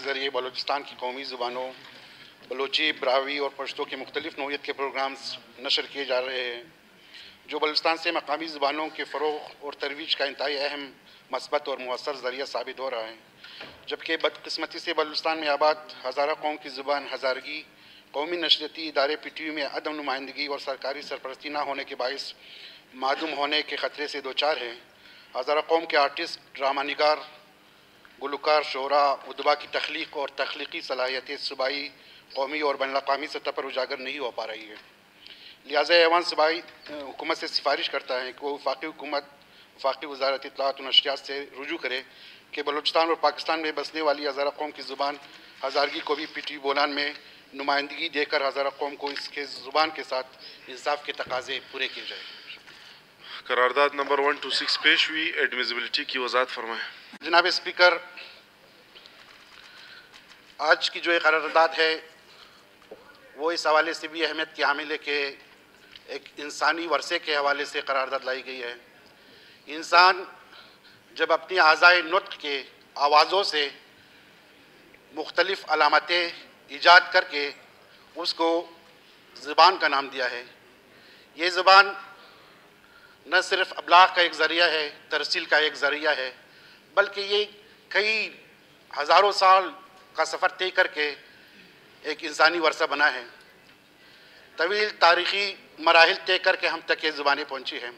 ज़रिए बलूचिस्तान की कौमी ज़ुबानों बलोची, ब्रावी और पश्तो की मुख्तलिफ़ नौइयत के प्रोग्राम्स नशर किए जा रहे हैं, जो बलूचिस्तान से मकामी ज़ुबानों के फ़रोग़ और तरवीज का इंतहाई अहम, मस्बत और मुअस्सर ज़रिया साबित हो रहा है। जबकि बदकिस्मती से बलूचिस्तान में आबाद हज़ारा कौम की ज़ुबान हज़ारगी कौमी नशरियाती इदारे PTU में अदम नुमाइंदगी और सरकारी सरपरस्ती न होने के बाइस मादूम होने के ख़तरे से दो चार है। हज़ारा कौम के आर्टिस्ट, ड्रामा निगार, गुलकार, शोरा, उदबा की तख्लीक और तख्लीकी सलाहियतें सूबाई, कौमी और बैनुल-अक़वामी सतह पर उजागर नहीं हो पा रही है। लिहाजा ऐवान सूबाई हुकूमत से सिफारिश करता है कि वो वफाकी हुकूमत वफाकी वज़ारत इत्तलाआत व नशरियात से रुजू करे कि बलूचिस्तान और पाकिस्तान में बसने वाली हज़ारा कौम की ज़ुबान हज़ारगी को भी PTU बोलान में नुमाइंदगी देकर हज़ारा कौम को इसके ज़ुबान के साथ इंसाफ के तकाज़े पूरे किए जाए। करारदाद नंबर 126 पेश हुई। एडमिसिबिलिटी की वजाहत फरमाएं। जनाब स्पीकर, आज की जो एक करारदाद है वो इस हवाले से भी अहमियत की हामिल है कि एक इंसानी वर्से के हवाले से करारदाद लाई गई है। इंसान जब अपनी आज़ाए नुत्क के आवाज़ों से मुख्तलिफ़ अलामतें ईजाद करके उसको ज़ुबान का नाम दिया है। ये ज़ुबान न सिर्फ़ अबलाग का एक ज़रिया है, तरसील का एक ज़रिया है, बल्कि ये कई हज़ारों साल का सफ़र तय करके एक इंसानी वर्सा बना है। तवील तारीख़ी मराहिल तय करके हम तक ये ज़ुबानें पहुँची हैं।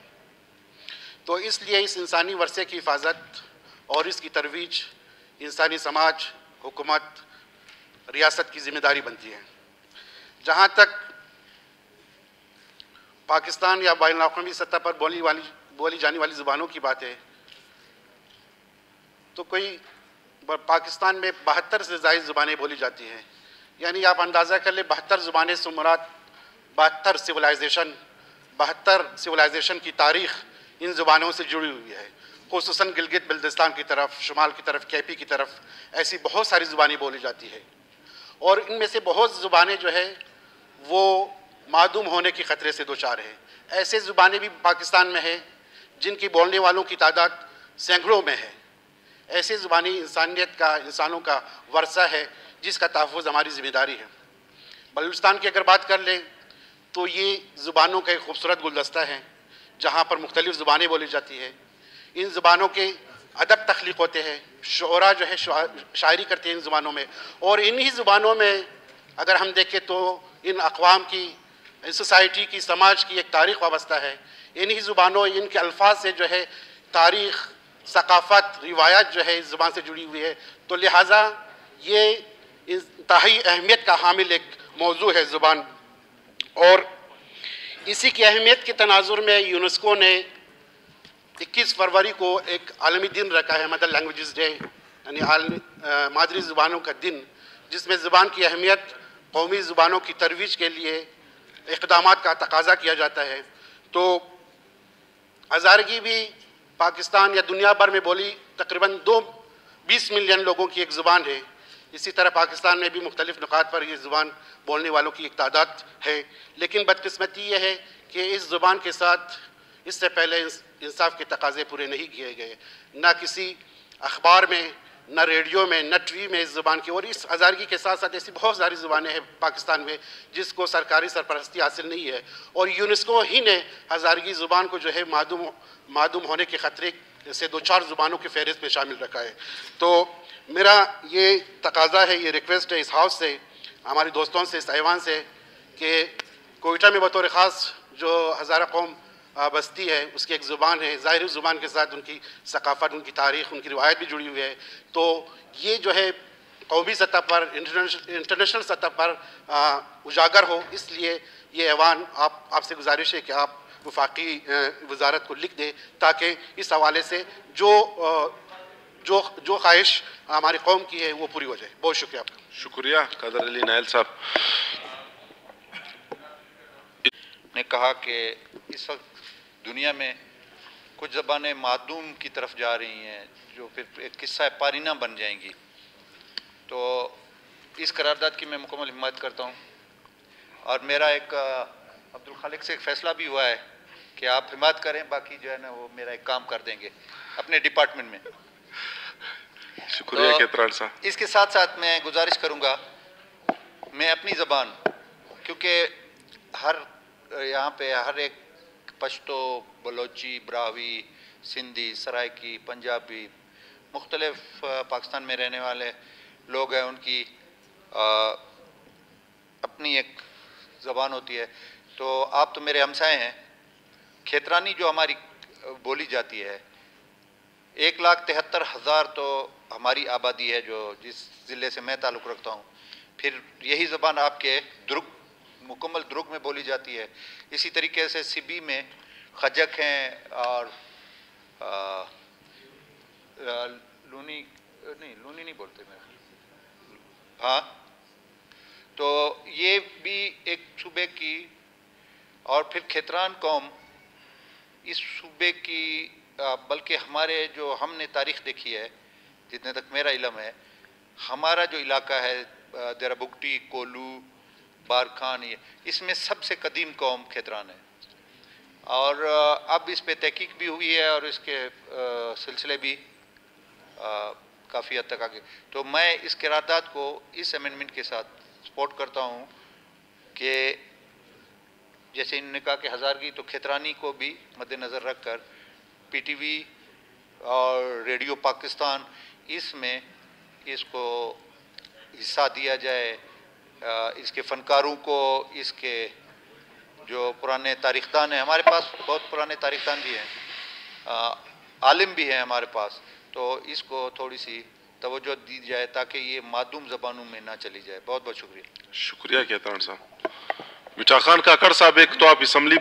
तो इसलिए इस इंसानी वर्से की हिफाजत और इसकी तरवीज इंसानी समाज, हुकूमत, रियासत की ज़िम्मेदारी बनती है। जहाँ तक पाकिस्तान या बैनुल-अक़वामी सतह पर बोली जाने वाली ज़ुबानों की बात है, तो पाकिस्तान में 72 से ज़ायद ज़ुबानें बोली जाती हैं। यानी आप अंदाज़ा कर लें 72 ज़ुबानें से मुराद 72 सिविलाइजेशन की तारीख़ इन ज़ुबानों से जुड़ी हुई है। ख़ुसूसन गिलगित बल्तिस्तान की तरफ, शुमाल की तरफ, KP की तरफ ऐसी बहुत सारी ज़ुबानें बोली जाती है और इनमें से बहुत ज़ुबानें जो है वो मादूम होने के ख़तरे से दो चार है। ऐसे ज़ुबानें भी पाकिस्तान में है जिनकी बोलने वालों की तादाद सैकड़ों में है। ऐसी ज़ुबानें इंसानों का वर्सा है जिसका तहफ़्फ़ुज़ हमारी ज़िम्मेदारी है। बलूचिस्तान की अगर बात कर लें तो ये ज़ुबानों का एक खूबसूरत गुलदस्ता है जहाँ पर मुख्तलिफ़ ज़ुबानें बोली जाती है। इन ज़ुबानों के अदब तख्लीक होते हैं, शोरा जो है शायरी करते हैं इन ज़ुबानों में, और इन्हीं ज़ुबानों में अगर हम देखें तो इन अक़वाम की, इन सोसाइटी की, समाज की एक तारीख़ वाबस्ता है। इन्हीं ज़ुबानों, इनके अल्फाज से जो है तारीख़, सकाफ़त, रिवायत जो है इस ज़ुबान से जुड़ी हुई है। तो लिहाजा ये इंतहाई अहमियत का हामिल एक मौजू है ज़ुबान। और इसी की अहमियत के तनाजुर में यूनेस्को ने 21 फरवरी को एक आलमी दिन रखा है, मदर लैंग्वेजेस डे, यानी आलमी मादरी ज़ुबानों का दिन, जिसमें ज़ुबान की अहमियत, कौमी ज़ुबानों की तरवीज के लिए इक़दामात का तकाज़ा किया जाता है। तो हज़ारगी भी पाकिस्तान या दुनिया भर में बोली तकरीबन 20 मिलियन लोगों की एक ज़ुबान है। इसी तरह पाकिस्तान में भी मुख्तलिफ़ नुकात पर ये ज़ुबान बोलने वालों की एक तादाद है। लेकिन बदकिस्मती ये है कि इस ज़ुबान के साथ इससे पहले इंसाफ के तकाज़े पूरे नहीं किए गए। न किसी अखबार में, न रेडियो में, न TV में इस ज़ुबान की, और इस हज़ारगी के साथ साथ ऐसी बहुत सारी ज़ुबानें हैं पाकिस्तान में जिसको सरकारी सरपरस्ती हासिल नहीं है, और यूनेस्को ही ने हज़ारगी ज़ुबान को जो है मादूम होने के ख़तरे से दो चार ज़ुबानों की फ़हरिस्त में शामिल रखा है। तो मेरा ये तकाज़ा है, ये रिक्वेस्ट है इस हाउस से, हमारे दोस्तों से, इस ऐवान से, कि कोयटा में बतौर ख़ास जो हज़ारा कौम बस्ती है उसकी एक ज़ुबान है, ज़ाहिरी ज़ुबान के साथ उनकी सकाफ़त, उनकी तारीख़, उनकी रिवायत भी जुड़ी हुई है। तो ये जो है कौमी सतह पर, इंटरनेशनल सतह पर उजागर हो, इसलिए ये ऐवान आपसे गुजारिश है कि आप वफाकी वज़ारत को लिख दें ताकि इस हवाले से जो ख्वाहिश हमारी कौम की है वो पूरी हो जाए। बहुत शुक्रिया आपका। शुक्रिया कादर अली नायल साहब ने कहा कि इस वक्त दुनिया में कुछ ज़बानें मादूम की तरफ जा रही हैं जो फिर एक किस्सा पारीना बन जाएंगी। तो इस करारदाद की मैं मुकम्मल हिमायत करता हूँ, और मेरा एक अब्दुल खालिक से एक फ़ैसला भी हुआ है कि आप हिमायत करें, बाकी जो है ना वो मेरा एक काम कर देंगे अपने डिपार्टमेंट में। शुक्रिया तो केतरान साहब। इसके साथ साथ मैं गुजारिश करूंगा, मैं अपनी ज़बान, क्योंकि यहाँ पे हर एक पश्तो, बलोची, ब्राह्वी, सिंधी, सराइकी, पंजाबी, मुख्तलिफ पाकिस्तान में रहने वाले लोग हैं, उनकी अपनी एक ज़बान होती है। तो आप तो मेरे हमसाए हैं। खेतरानी जो हमारी बोली जाती है, 1,73,000 तो हमारी आबादी है जो जिस ज़िले से मैं ताल्लुक़ रखता हूँ। फिर यही ज़बान आपके दुर्ग, मुकम्मल दुर्ग में बोली जाती है। इसी तरीके से सिबी में खजक हैं और लूनी नहीं बोलते मैं, हाँ। तो ये भी एक सूबे की, और फिर खेतरान कौम इस सूबे की, बल्कि हमारे जो हमने तारीख़ देखी है, जितने तक मेरा इल्म है, हमारा जो इलाका है देराबुगटी, कोलू, बारखान, इसमें सबसे कदीम कौम खेतरान है। और अब इस पे तहकीक भी हुई है और इसके सिलसिले भी काफ़ी हद तक आगे। तो मैं इस करारदाद को इस अमेंडमेंट के साथ सपोर्ट करता हूँ कि जैसे इन्होंने कहा कि हज़ारगी, तो खेतरानी को भी मद्देनज़र रख कर PTV और रेडियो पाकिस्तान इसमें इसको हिस्सा दिया जाए। इसके फ़नकारों को, इसके जो पुराने तारीख़दान हैं, हमारे पास बहुत पुराने तारीख़दान भी हैं, आलिम भी हैं हमारे पास, तो इसको थोड़ी सी तवज्जो दी जाए ताकि ये मादूम ज़बानों में ना चली जाए। बहुत बहुत शुक्रिया। शुक्रिया केतरान साहब। मिठा खान काकड़ साहब, एक तो आप असम्बली